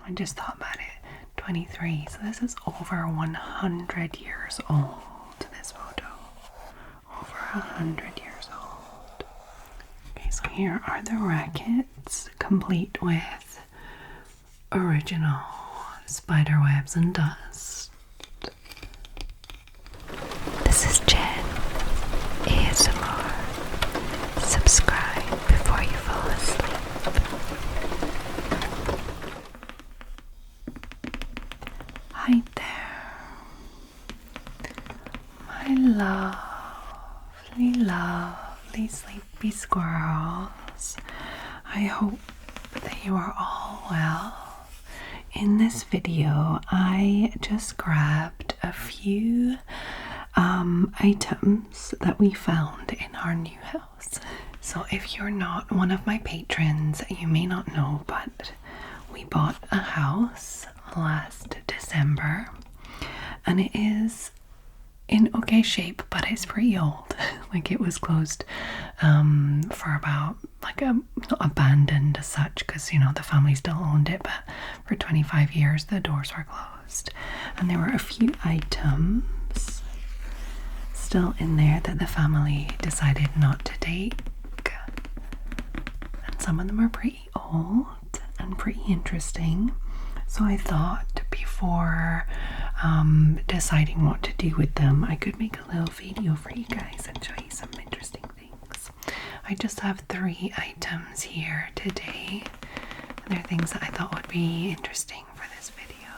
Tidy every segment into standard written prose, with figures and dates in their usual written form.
I just thought about it. 23. So this is over 100 years old, this photo. Over 100 years old. Okay, so here are the rackets, complete with original spider webs and dust. This is Jen ASMR. Subscribe before you fall asleep. Hi there, my lovely sleepy squirrels. I hope that you are all well. In this video, I just grabbed a few items that we found in our new house. So if you're not one of my patrons, you may not know, but we bought a house last December and it is in okay shape, but it's pretty old. Like, it was closed for about, like, not abandoned as such, because, you know, the family still owned it, but for 25 years the doors were closed, and there were a few items still in there that the family decided not to take, and some of them are pretty old and pretty interesting. So I thought before deciding what to do with them, I could make a little video for you guys and show you some interesting things. I just have 3 items here today. They're things that I thought would be interesting for this video.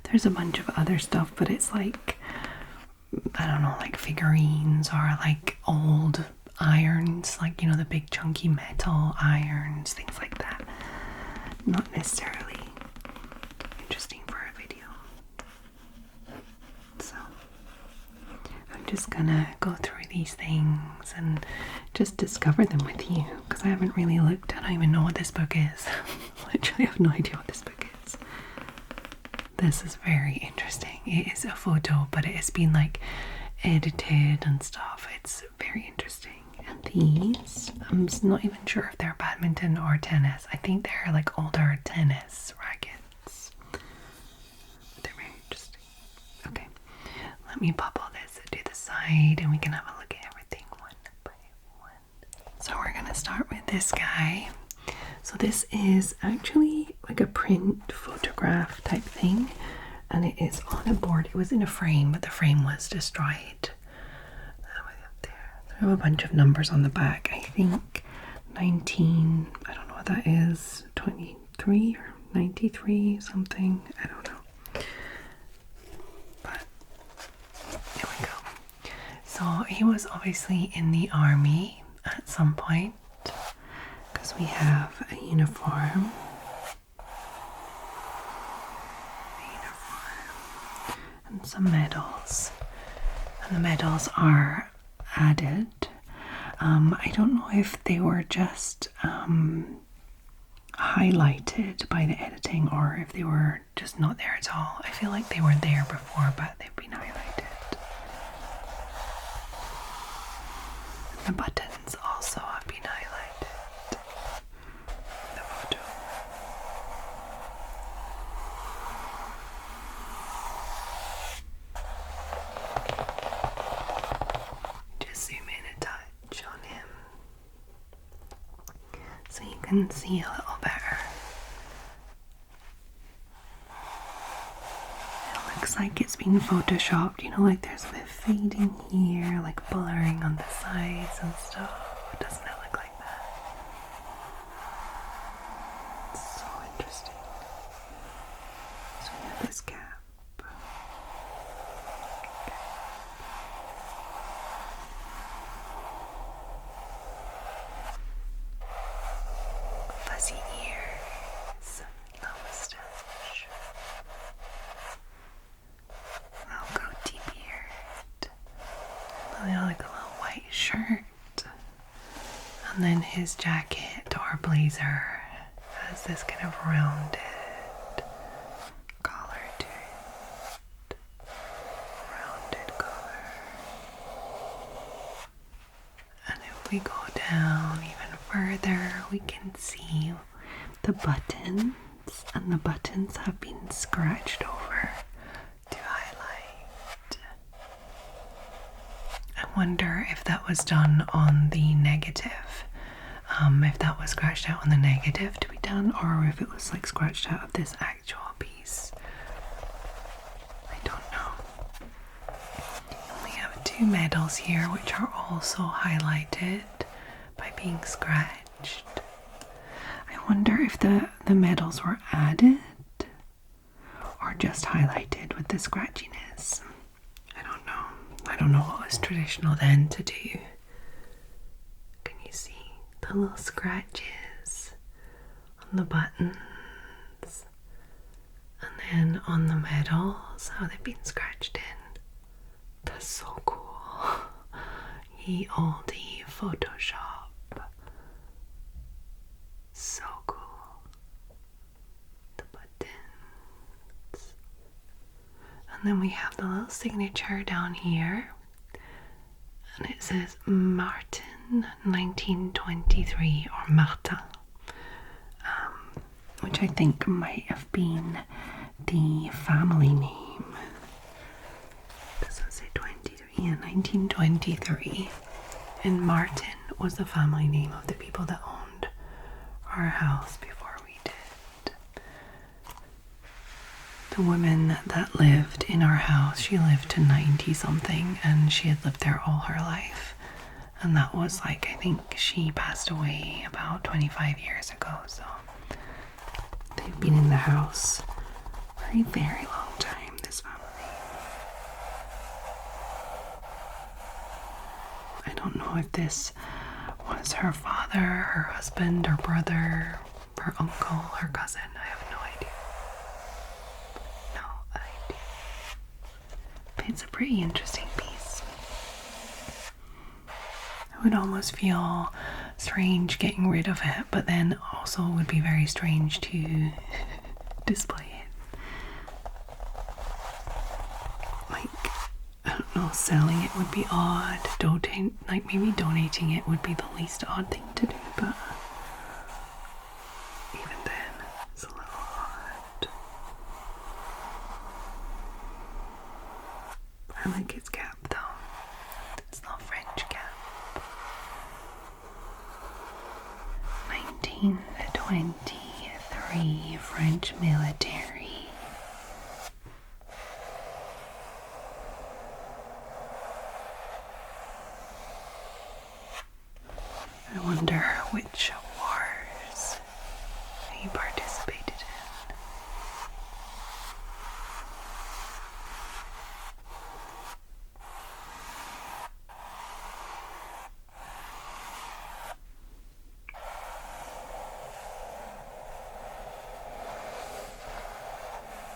There's a bunch of other stuff, but it's like, I don't know, like figurines or like old irons, like, you know, the big chunky metal irons, things like that. Not necessarily interesting for a video. So I'm just gonna go through these things and just discover them with you, because I haven't really looked. I don't even know what this book is. Literally have no idea what this book is. This is very interesting. It is a photo, but it has been like edited and stuff. It's very interesting. And these, I'm not even sure if they're badminton or tennis. I think they're like older tennis rackets. They're very interesting. Okay, let me pop all this to the side and we can have a look at everything one by one. So we're gonna start with this guy. So this is actually like a print photograph type thing, and it is on a board. It was in a frame, but the frame was destroyed. I have a bunch of numbers on the back. I think 19, I don't know what that is, 23 or 93, something. I don't know. But there we go. So he was obviously in the army at some point, because we have a uniform. And some medals. And the medals are added. I don't know if they were just highlighted by the editing or if they were just not there at all. I feel like they were there before, but they've been highlighted. The buttons also have been highlighted in the photo. Just zoom in a touch on him so you can see a little better. It looks like it's been photoshopped, you know, like there's a bit of fading here, like blurring on the sides and stuff. Doesn't it look like that? It's so interesting. So we have this cap. Fuzzy ears, no mustache, little goatee beard, like a little white shirt, and then his jacket or blazer has this kind of rounded collar to it, rounded collar. And if we go down even further, we can see the buttons and the buttons have been scratched over to highlight. I wonder if that was done on the negative. If that was scratched out on the negative to be done, or if it was like scratched out of this actual piece. I don't know. We have two medals here which are also highlighted by being scratched. I wonder if the medals were added or just highlighted with the scratchiness. I don't know. I don't know what was traditional then to do. Can you see the little scratches on the buttons and then on the medals, how they've been scratched in? That's so cool. Ye olde Photoshop. So cool. The buttons. And then we have the little signature down here. And it says Martin 1923, or Martin. Which I think might have been the family name. Does it say 23? Yeah, 1923. And Martin was the family name of the people that owned our house before we did. The woman that lived in our house, she lived to 90 something, and she had lived there all her life. And that was like, I think she passed away about 25 years ago, so they've been in the house for a very long time, this family. I don't know if this was her father, her husband, her brother, her uncle, her cousin. I have no idea. No idea. But it's a pretty interesting piece. I would almost feel strange getting rid of it, but then also would be very strange to display it. Like, I don't know, selling it would be odd. Like maybe donating it would be the least odd thing to do, but even then, it's a little odd. I like its cap though. It's not French cap. 1923 French military. I wonder which wars he participated in.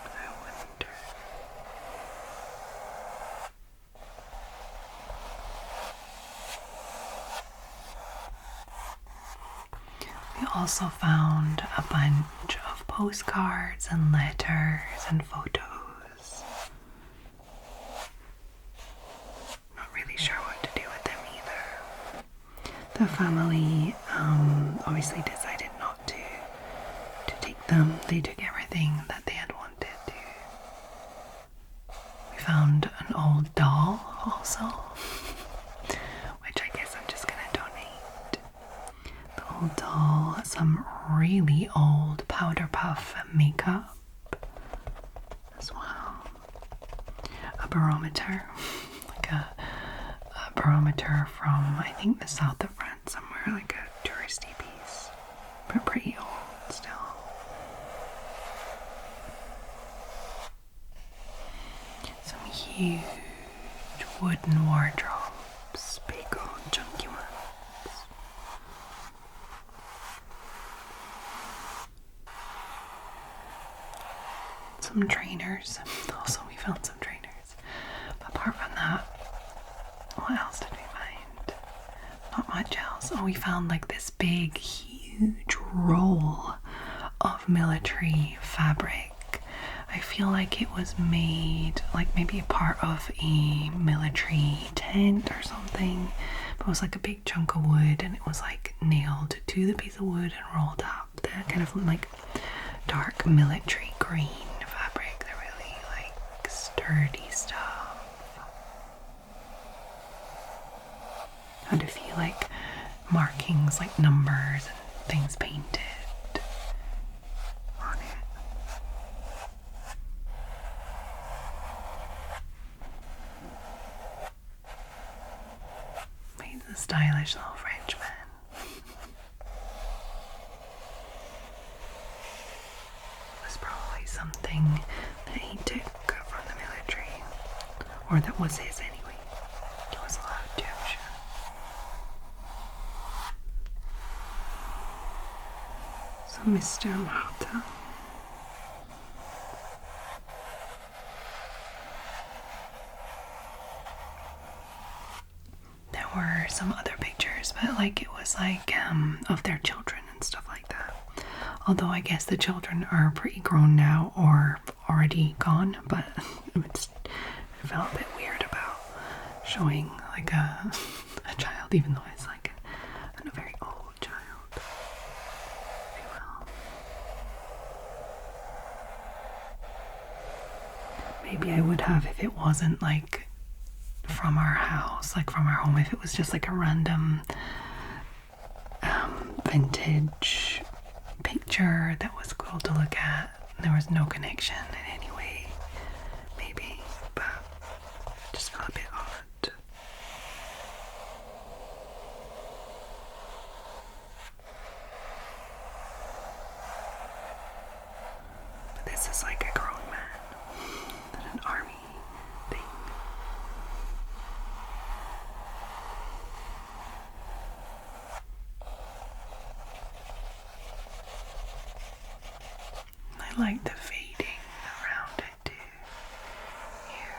I wonder. We also found a bunch of postcards and letters and photos. Not really sure what to do with them either. The family obviously decided not to take them. They took everything that they had wanted to. We found an old doll also, which I guess I'm just gonna donate. The old doll, some really old powder puff makeup as well. A barometer, like a barometer from, I think, the south of France somewhere, like a touristy piece, but pretty old still. Some huge wooden wardrobes, big old chunky ones. Some trainers. Also, we found some trainers. But apart from that, what else did we find? Not much else. Oh, we found like this big, huge roll of military fabric. I feel like it was made like maybe a part of a military tent or something. But it was like a big chunk of wood, and it was like nailed to the piece of wood and rolled up. The kind of like dark military green fabric. They're really like sturdy stuff. Had a few like markings, like numbers and things painted on it. He's a stylish little Frenchman. It was probably something that he took from the military, or that was his anyway. He was allowed to, I'm sure. So Mr. Martin. There were some other pictures, but like it was like of their children and stuff like that. Although I guess the children are pretty grown now or already gone, but it felt a bit weird about showing like a child, even though it's like a very old child, if you will. Maybe I would have if it wasn't like from our house, like from our home, if it was just like a random vintage picture that was cool to look at. There was no connection in any way, maybe, but it just felt a bit odd. But this is like a grown man and an army thing. I like the fading around it too. Here.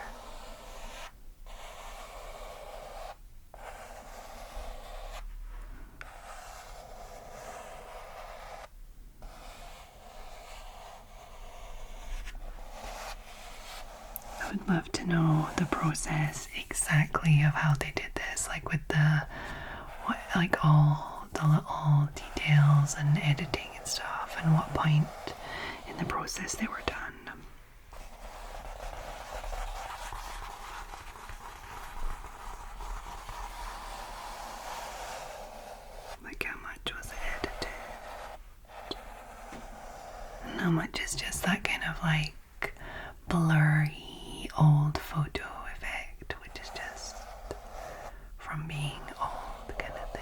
I would love to know the process exactly of how they did this, like with like all the little details and editing and stuff, and what point in the process they were done. Like how much was edited and how much is just that kind of like blurry old photo effect, which is just from being old kind of thing.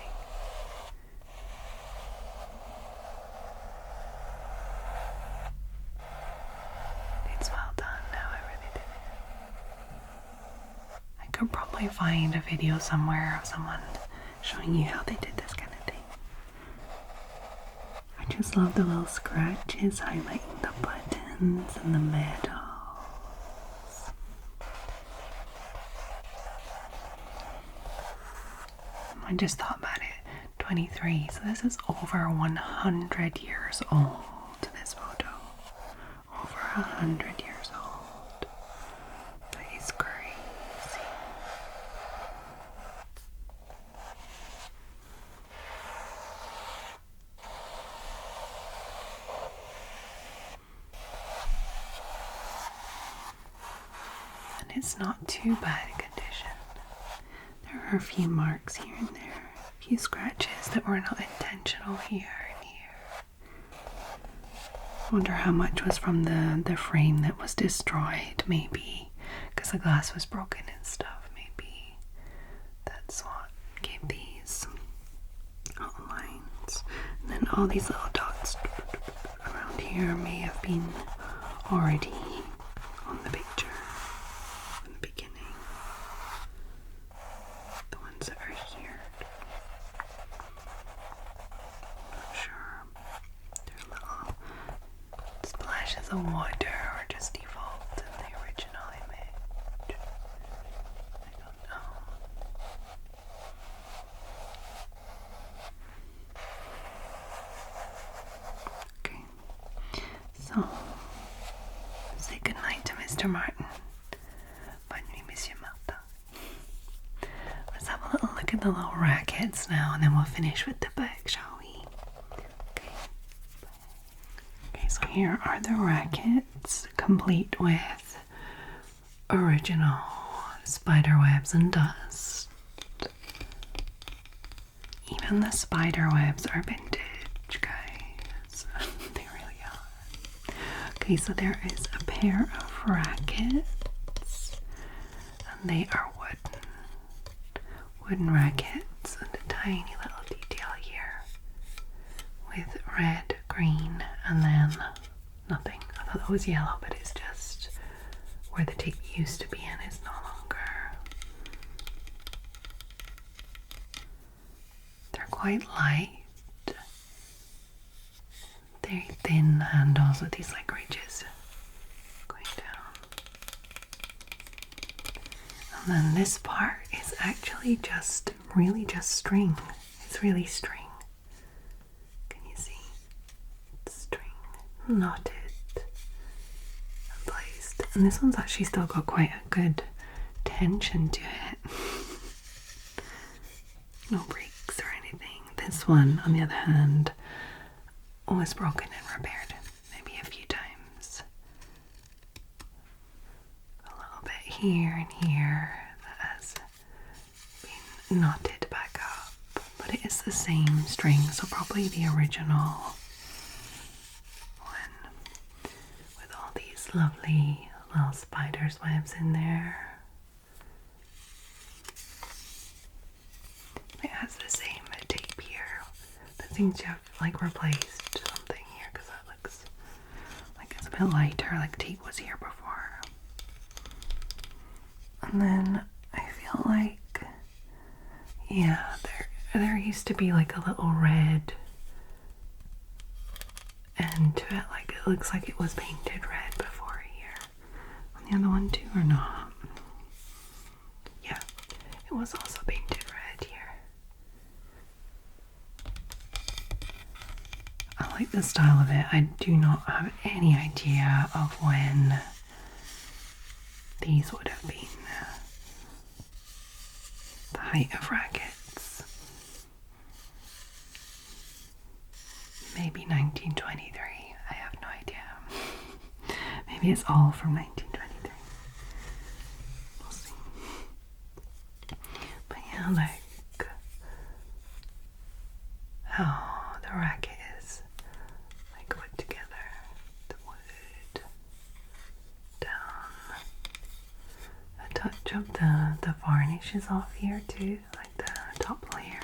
It's well done however they did it. I could probably find a video somewhere of someone showing you how they did this kind of thing. I just love the little scratches highlighting the buttons and the medals. I just thought about it, 23, so this is over 100 years old, this photo. Over 100 years old. That is crazy. And it's not too bad a condition. There are a few marks here and there, a few scratches that were not intentional here and here. I wonder how much was from the frame that was destroyed, maybe, because the glass was broken and stuff. Maybe that's what gave these little lines. And then all these little dots around here may have been already on the picture from the beginning. The ones that are here, I'm not sure. They're little splashes of water or just default in the original image. I don't know. Okay, so say goodnight to Mr. Martin. Bonne nuit, Monsieur Martin. Let's have a little look at the little rackets now, and then we'll finish with the back, shall we? Okay. Okay, so here are the rackets, complete with original spider webs and dust. Even the spider webs are vintage, guys. They really are. Okay, so there is a pair of rackets, and they are wooden rackets, and a tiny little detail here with red, green, and then nothing. I thought that was yellow, but it's just where the tape used to be and is no longer. They're quite light. Very thin handles with these like ridges going down. And then this part is actually really just string. It's really string. Can you see? It's string knotted and placed. And this one's actually still got quite a good tension to it. No breaks or anything. This one, on the other hand, was broken and repaired maybe a few times. A little bit here and here that has been knotted back up, but it is the same string, so probably the original one with all these lovely little spider's webs in there. It has the same tape here, but seems to have like replaced something here because that looks like it's a bit lighter, like tape was here before. And then I feel like, yeah, there used to be like a little red end to it, like it looks like it was painted red before here. On the other one too, or not? Yeah, it was also painted red here. I like the style of it. I do not have any idea of when these would have been the height of rackets. Maybe 1923. I have no idea. Maybe it's all from 1923. We'll see. But yeah, like how the racket put together, the wood down, a touch of the varnish is off here too, like the top layer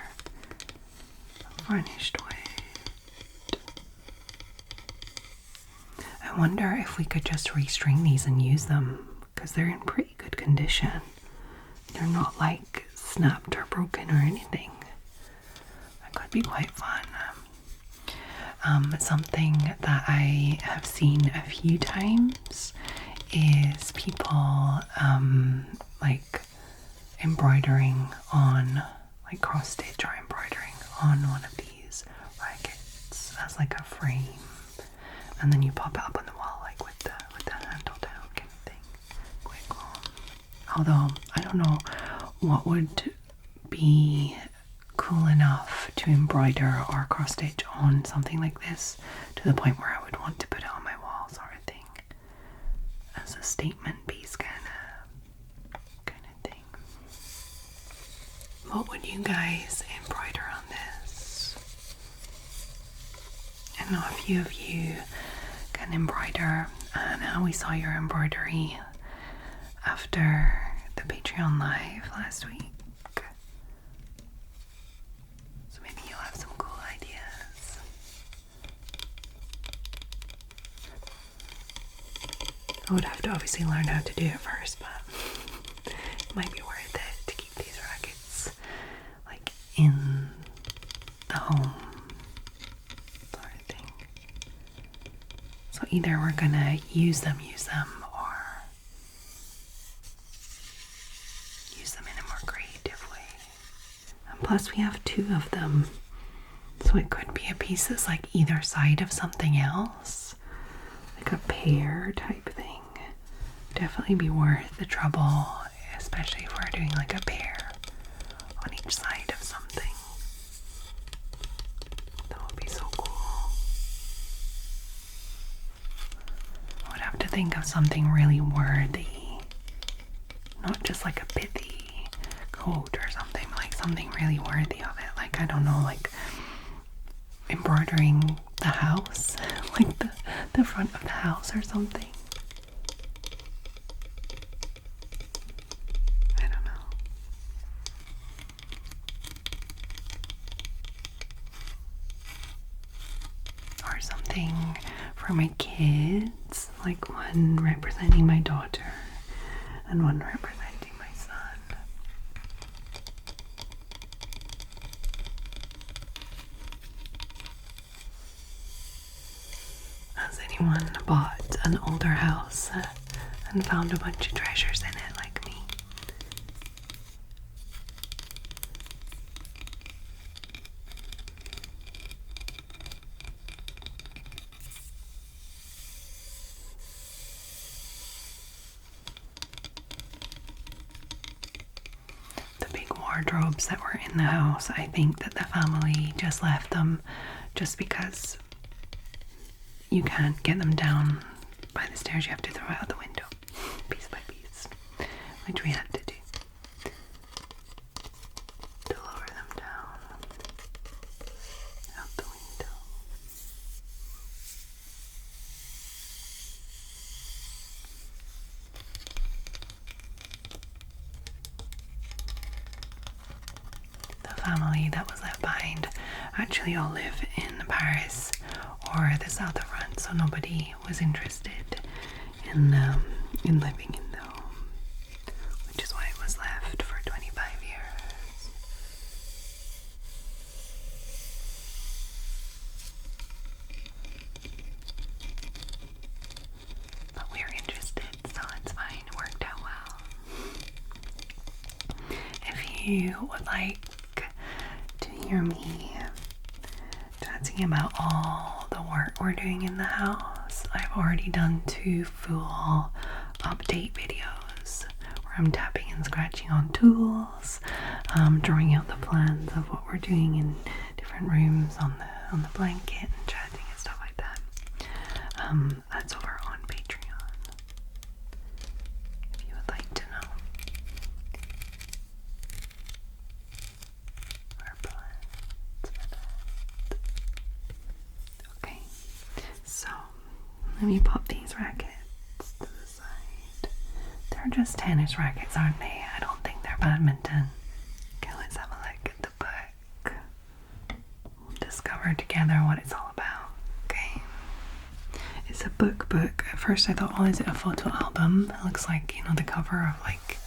of varnished wood. I wonder if we could just restring these and use them, because they're in pretty good condition. They're not like snapped or broken or anything. That could be quite fun. Something that I have seen a few times is people like embroidering on, like cross stitch or embroidering on one of these rackets as like a frame, and then you pop it up on the wall like with the handle down kind of thing. Quite cool. Although I don't know what would be cool enough to embroider or cross stitch on something like this to the point where I would want to put it on my wall, sort of thing, as a statement piece kind of thing. What would you guys embroider on this? I know a few of you can embroider, and we saw your embroidery after the Patreon live last week. I would have to obviously learn how to do it first, but it might be worth it to keep these rackets like in the home sort of thing. So either we're gonna use them, or use them in a more creative way. And plus we have two of them, so it could be a piece that's like either side of something else, like a pair type thing. Definitely be worth the trouble, especially if we're doing like a pair on each side of something. That would be so cool. have to think of something really worthy. Not just like a pithy coat or something, like something really worthy of it. Like, I don't know, like embroidering the house, like the front of the house or something. I don't know. Or something for my kids, like one representing my daughter and one representing my son. Has anyone bought an older house and found a bunch of treasures in it like me? The big wardrobes that were in the house, I think that the family just left them just because you can't get them down by the stairs. You have to throw it out the window, piece by piece, which we had to do to lower them down out the window. The family that was left behind actually all live in Paris or the south of France, so nobody was interested in living in the home, which is why it was left for 25 years. But we're interested, so it's fine. It worked out well. If you would like to hear me chatting about all the work we're doing in the house, I've already done 2 full update videos where I'm tapping and scratching on tools, drawing out the plans of what we're doing in different rooms on the blanket and chatting and stuff like that. That's over on Patreon if you would like to know our plans for that. Okay, so let me pop these rackets to the side. They're just tennis rackets, aren't they? I don't think they're badminton. Okay, let's have a look at the book. We'll discover together what it's all about. Okay. It's a book. At first I thought, oh, is it a photo album? It looks like, you know, the cover of like,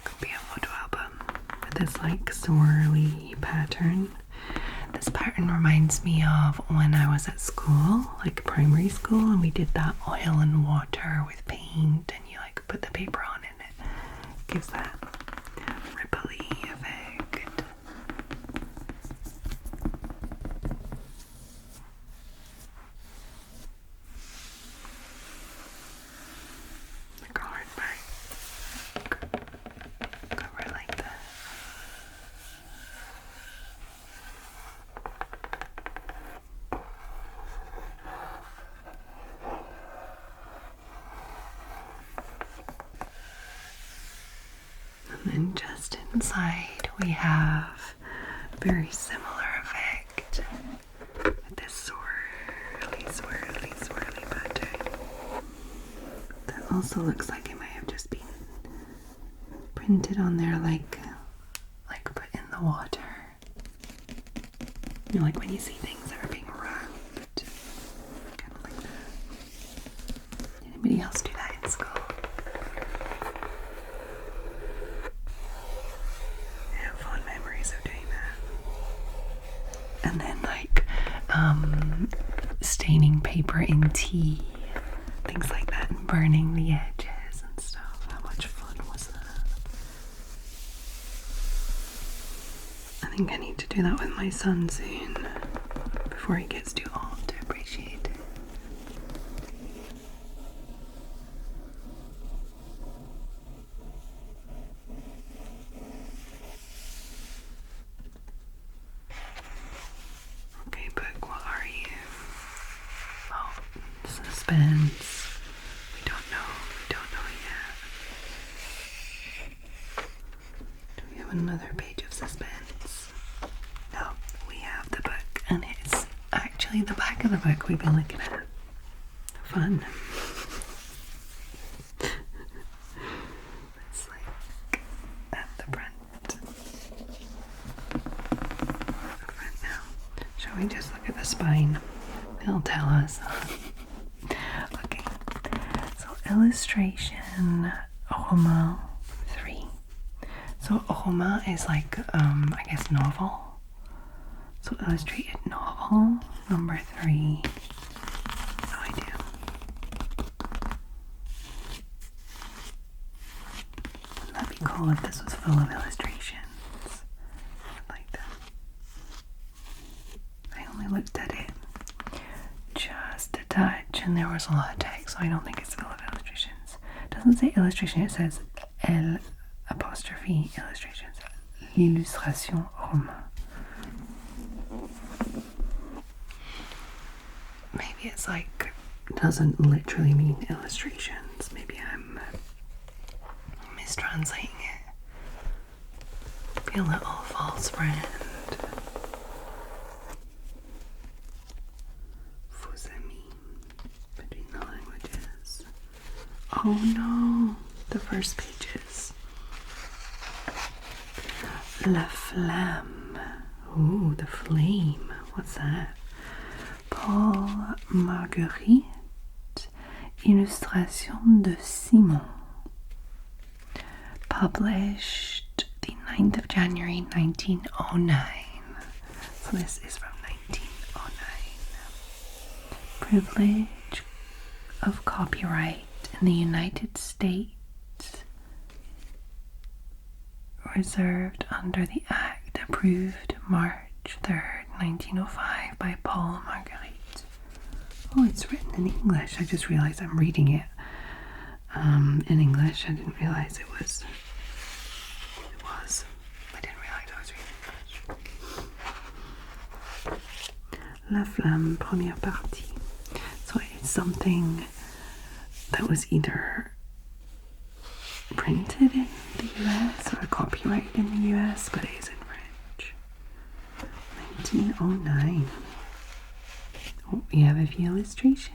could be a photo album with this like swirly pattern. This pattern reminds me of when I was at school, like primary school, and we did that oil and water with paint, and you like put the paper on and it gives that ripply effect. Like a hardback cover like that. And then just inside we have a very similar effect with this swirly pattern that also looks like it might have just been printed on there, like put in the water. You know, like when you see things that are being wrapped, kind of like that. Anybody else do that in school? I have fond memories of doing that. And then like staining paper in tea, things like that, and burning the edges and stuff. How much fun was that? I think I need to do that with my son soon, before he gets too old to appreciate it. Okay, book, what are you? Oh, suspense. have another page of suspense. No, we have the book, and it's actually the back of the book we've been looking at. Fun. It's like at the front. Now, shall we just look at the spine? It'll tell us. Okay, so illustration roman 3. So roman is like, I guess novel. So illustrated novel number 3. No idea. That'd be cool if this was full of illustrations. Like that. I only looked at it just a touch and there was a lot of text, so I don't think it's full of illustrations. It doesn't say illustration, it says L' illustrations. L'illustration roman. Maybe it's like, doesn't literally mean illustrations. Maybe I'm mistranslating it. Feel a little false friend. Faux ami between the languages. Oh no, the first pages. La flamme. Ooh, the flame. What's that? Paul Marguerite, illustration de Simon. Published the 9th of January 1909. So this is from 1909. Privilege of copyright in the United States reserved under the Act approved March 3rd, 1905 by Paul Marguerite. Oh, it's written in English. I just realized I'm reading it in English. I didn't realize it was. I didn't realize I was reading English. La Flamme, première partie. So it's something that was either printed in the US or copyrighted in the US, but it is in French. 1909. Oh, we have a few illustrations.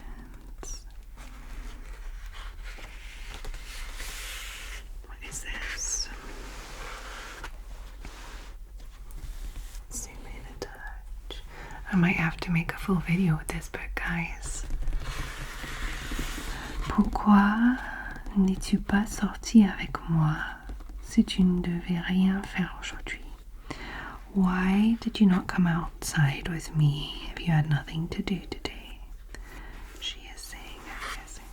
What is this? Zoom in a touch. I might have to make a full video with this book, guys. Pourquoi n'es-tu pas sorti avec moi si tu ne devais rien faire aujourd'hui? Why did you not come outside with me if you had nothing to do today? She is saying, I'm guessing.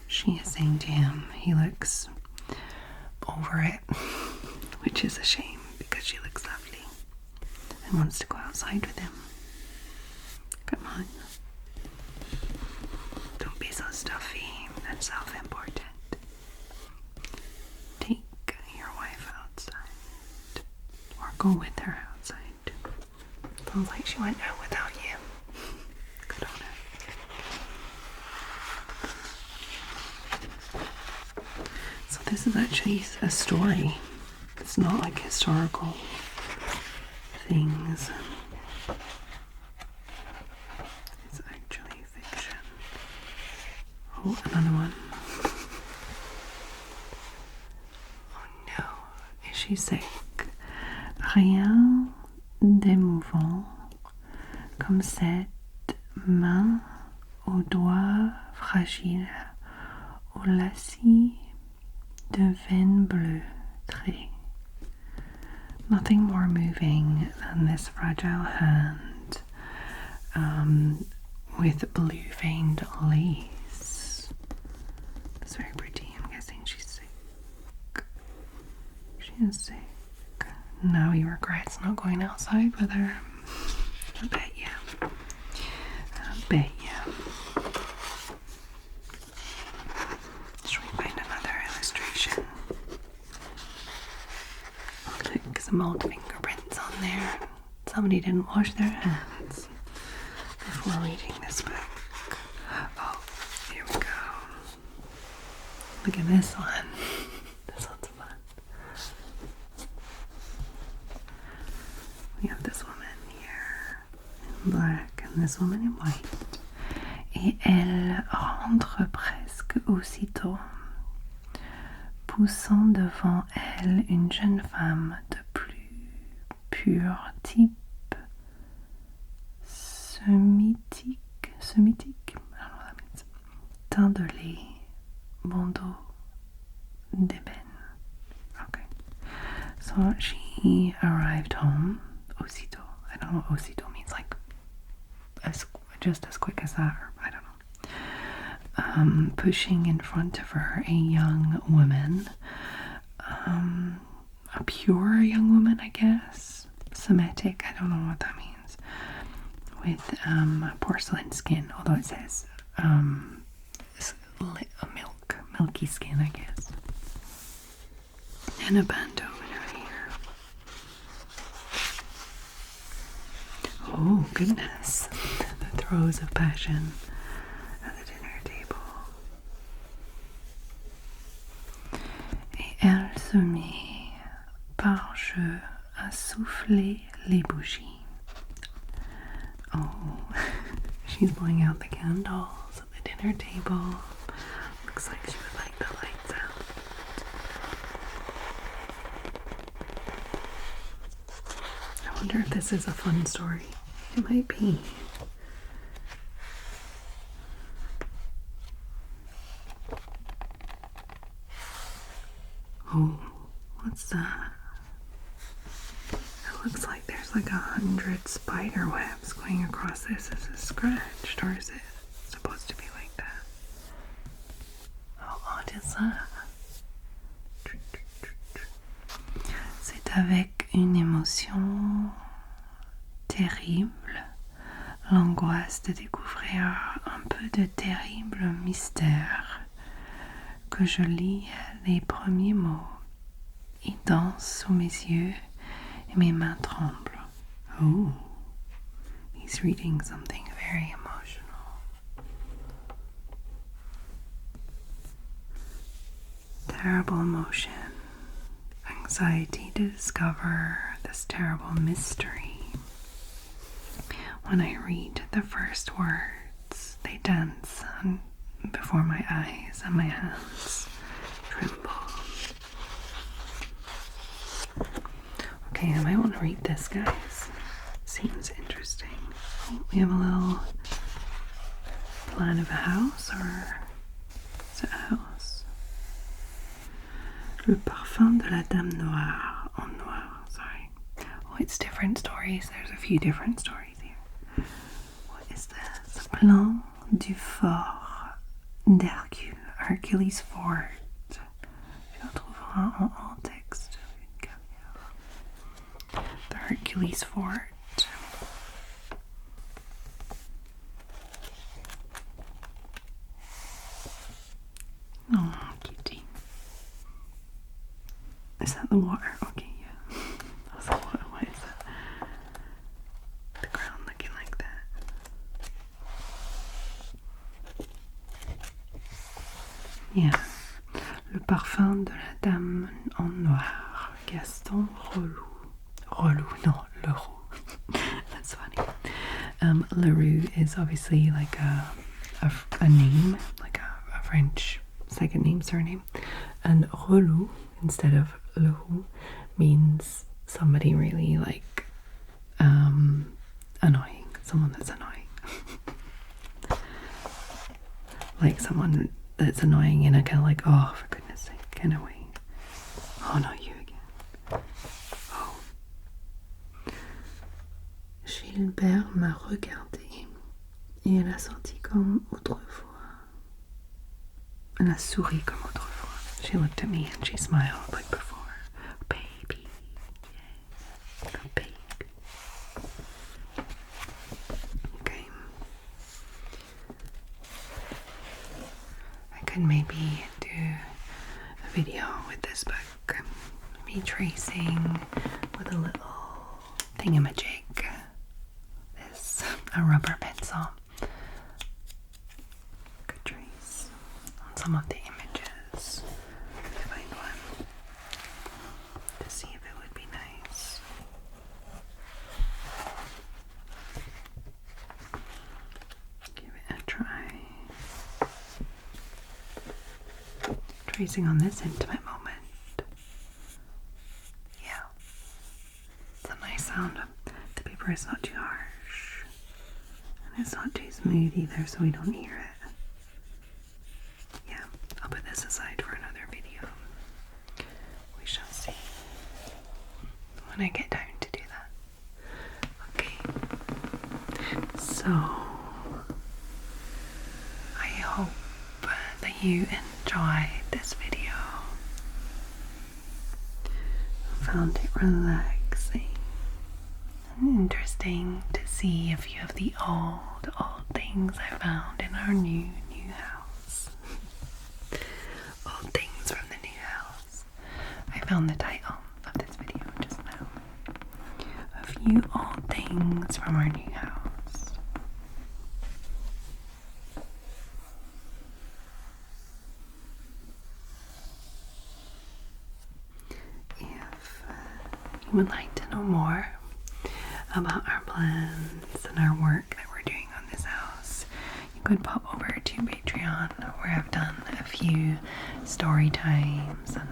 She is saying to him, he looks over it, which is a shame because she looks lovely and wants to go outside with him. Come on. Don't be so stuffy and self-important. Take your wife outside. Or go with her outside. Sounds like she went out without you. Good on her. So this is actually a story. It's not like historical things. It's actually fiction. Oh, another one. Oh no, is she sick? Rien d'émouvant comme cette main aux doigts fragiles, aux lacis de veine bleue très. Nothing more moving than this fragile hand with blue veined lace. It's very pretty. I'm guessing she's sick. She is sick. Now he regrets not going outside with her. I bet you. Should we find another illustration? Oh, look, some old fingerprints on there. Somebody didn't wash their hands before reading this book. Oh, here we go. Look at this one. This one's fun. this woman in white. Et elle rentre presque aussitôt, poussant devant elle une jeune femme de plus pur type sémitique, I don't know what that means, teint de lait, bandeau d'ébène. Okay, so she arrived home aussitôt. I don't know what aussitôt means, like just as quick as that, or I don't know. Pushing in front of her a young woman, a pure young woman, I guess, Semitic, I don't know what that means, with porcelain skin, although it says milky skin, I guess, and a band over her hair. Oh goodness, the throes of passion at the dinner table. Et elle se met par jeu à souffler les bougies. Oh, she's blowing out the candles at the dinner table. Looks like she would like the lights out. I wonder if this is a fun story. It might be. Oh, what's that? It looks like there's like 100 spider webs going across this. Is it scratched, or is it supposed to be like that? How odd is that? C'est avec une émotion terrible, l'angoisse de découvrir un peu de terrible mystère, que je lis les premiers mots. Il danse sous mes yeux et mes mains tremblent. Oh, he's reading something very emotional. Terrible emotion, anxiety to discover this terrible mystery. When I read the first words, they dance before my eyes and my hands tremble. Okay, I might want to read this, guys. Seems interesting. We have a little plan of a house, or is it a house? Le parfum de la dame noire, en noir, sorry. Oh, it's different stories. There's a few different stories here. What is this? Plan du fort d'Hercule, Hercules Fort. Tu retrouveras en alt texte. The Hercules Fort. Oh, cutie. Is that the water? Okay, yeah. I was like, what is that? The ground looking like that. Yeah. Le parfum de la dame en noir. Gaston Roux. No, Leroux. That's funny. Leroux is obviously like a name, like a French second name, surname. And relou, instead of Leroux, means somebody really like annoying. Someone that's annoying. Like someone that's annoying in a kind of like, oh, for goodness sake, kind of way. Oh no, you again. Oh. Gilbert m'a regardé et elle a sorti comme autrefois. Elle a souri comme autrefois. She looked at me and she smiled like before. Baby. Yeah. A baby. Okay. I could maybe do a video with this book. Me tracing with a little thingamajig. A rubber pencil. Could trace on some of the images. Find one to see if it would be nice. tracing on this intimate moment. Yeah, it's a nice sound. The paper is not too harsh, and it's not too smooth either, so we don't hear it. Yeah, I'll put this aside for another video. We shall see when I get down to do that. Okay, so I hope that you enjoyed this video, found it relaxing and interesting to see a few of the old things I found in our new house. Old things from the new house. I found the title of this video just now. A few old things from our new house. If you would like to know more about our plans and our work that we're doing on this house, you could pop over to Patreon, where I've done a few story times and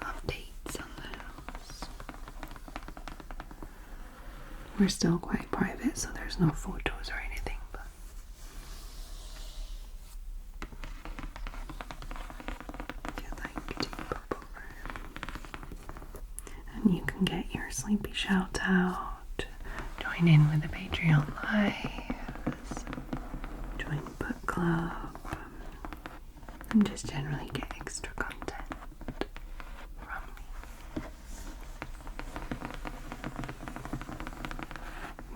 updates on the house. We're still quite private, so there's no photos or anything, but if you'd like to pop over, and you can get your sleepy shout out, join in with the Patreon lives, join book club, and just generally get extra content from me.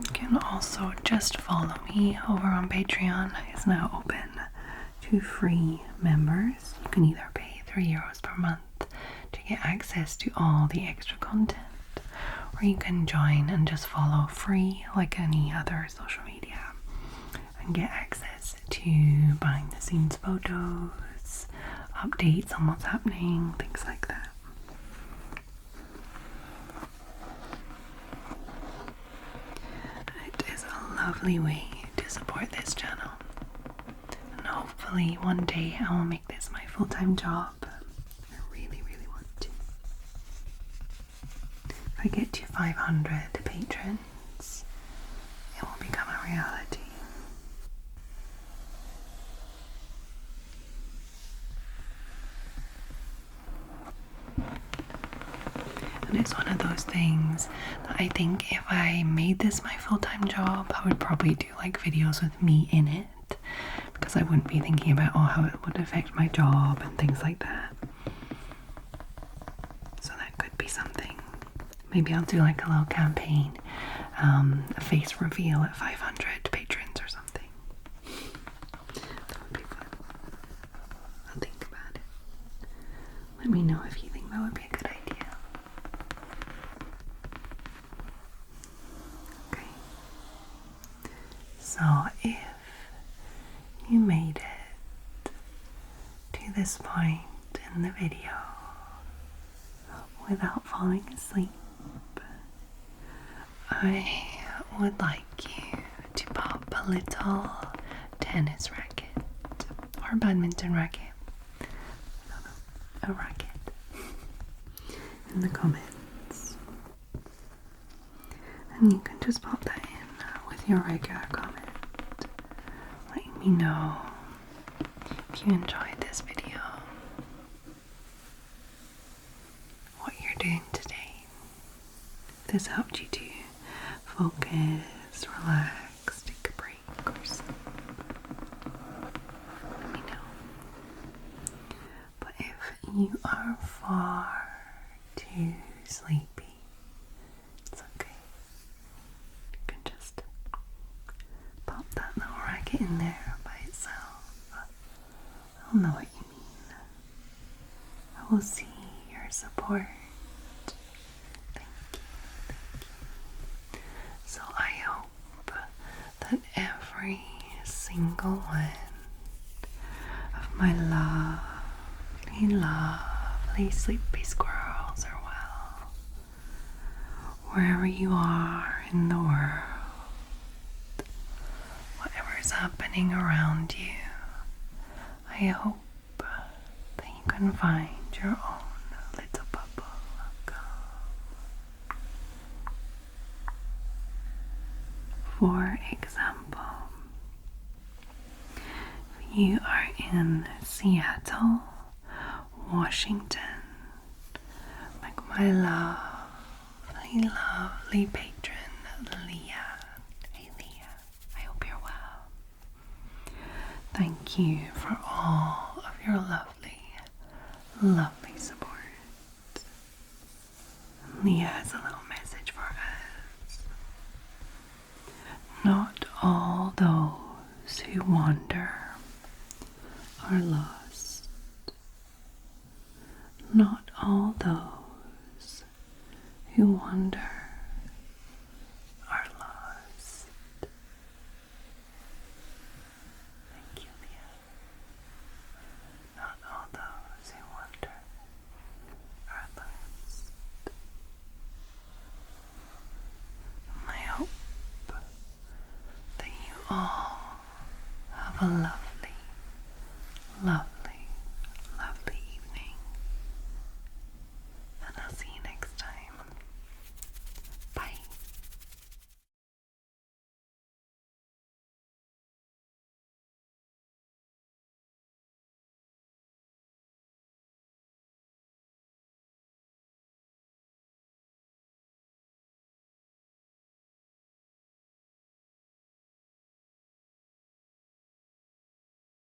You can also just follow me over on Patreon. It's now open to free members. You can either pay €3 per month to get access to all the extra content, or you can join and just follow free like any other social media and get access to behind the scenes photos, updates on what's happening, things like that. It is a lovely way to support this channel, and hopefully one day I will make this my full-time job. I really want to. If I get to 500 patrons, it will become a reality. And it's one of those things that I think if I made this my full-time job, I would probably do like videos with me in it, because I wouldn't be thinking about how it would affect my job and things like that. So that could be something. Maybe I'll do like a little campaign, a face reveal at 500 patrons or something. That would be fun. I'll think about it. Let me know if you think that would be a good idea. Okay. So if you made it to this point in the video without falling asleep, I would like you to pop a little tennis racket or badminton racket, a racket, in the comments, and you can just pop that in with your regular comment, letting me know if you enjoyed this video, what you're doing today, if this helped you to focus, relax, take a break or something. Let me know. But if you are far too sleepy, it's okay. You can just pop that little racket in there by itself. I'll know what you mean. I will see your support. So I hope that every single one of my lovely sleepy squirrels are well, wherever you are in the world, whatever is happening around you. I hope that you can find your own little bubble of calm. For example, if you are in Seattle, Washington, like my lovely patron Leah. Hey Leah, I hope you're well. Thank you for all of your lovely support. Leah has a little message for us. Not all those who wander are lost. Not all those who wander are lost. Thank you, Leah. Not all those who wander are lost. I hope that you all have a lovely